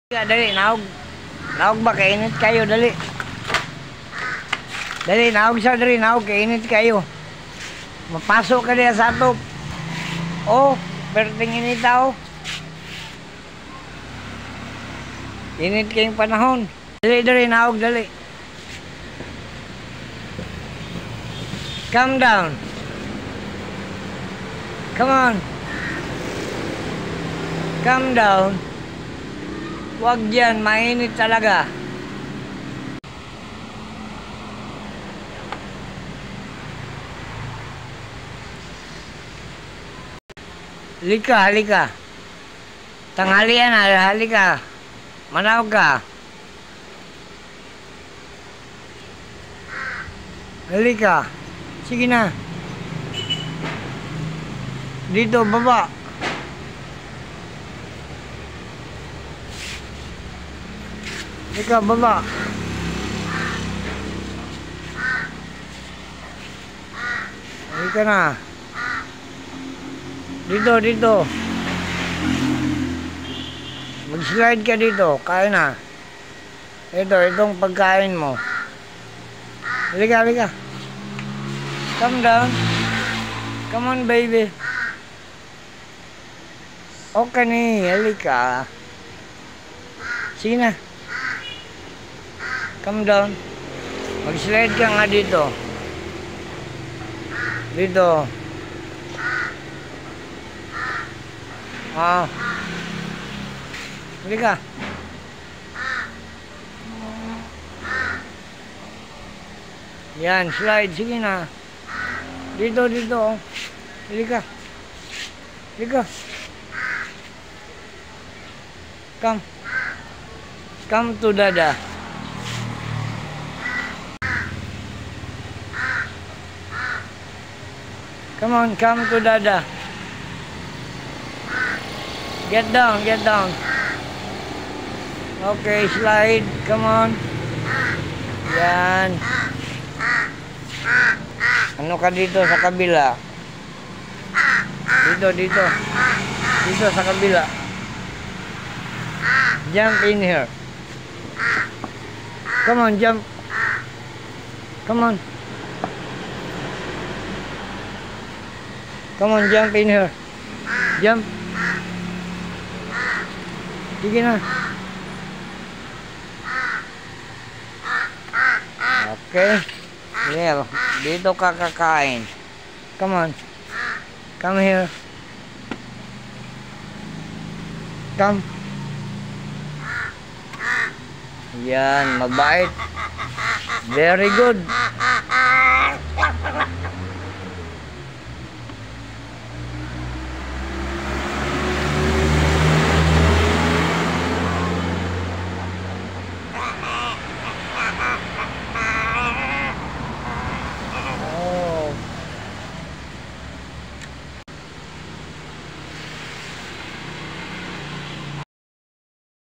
Dali, naog. Naog ba? Kainit kayo, dali. Dali, naog siya, dali. Naog, kainit kayo. Mapasok ka diya sa atop. Oh, pero tingin itaw. Init kayong panahon. Dali, dali, naog, dali. Calm down. Come on. Calm down. Huwag yan, mainit talaga. Halika, halika. Tanghalian na, halika. Manawag ka. Halika. Sige na. Dito, baba. Halika, baba. Halika na. Dito, dito. Mag-slide ka dito. Kain na. Itong pagkain mo. Halika, halika. Calm down. Come on, baby. Okay ni, halika. Sige na. Calm down. Mag-slide ka nga dito. Dito. Halika. Yan, slide. Sige na. Dito, dito. Halika. Halika. Come. Come to Dada. Come on, come to Dada. Get down, get down. Okay, slide. Come on. Yan. Ano ka dito sa kabila? Dito, dito. Dito sa kabila. Jump in here. Come on, jump. Come on. Come on, jump in here. Jump. Sige na. Okay. Well, dito ka kakain. Come on. Come here. Come. Yan, mabait. Very good.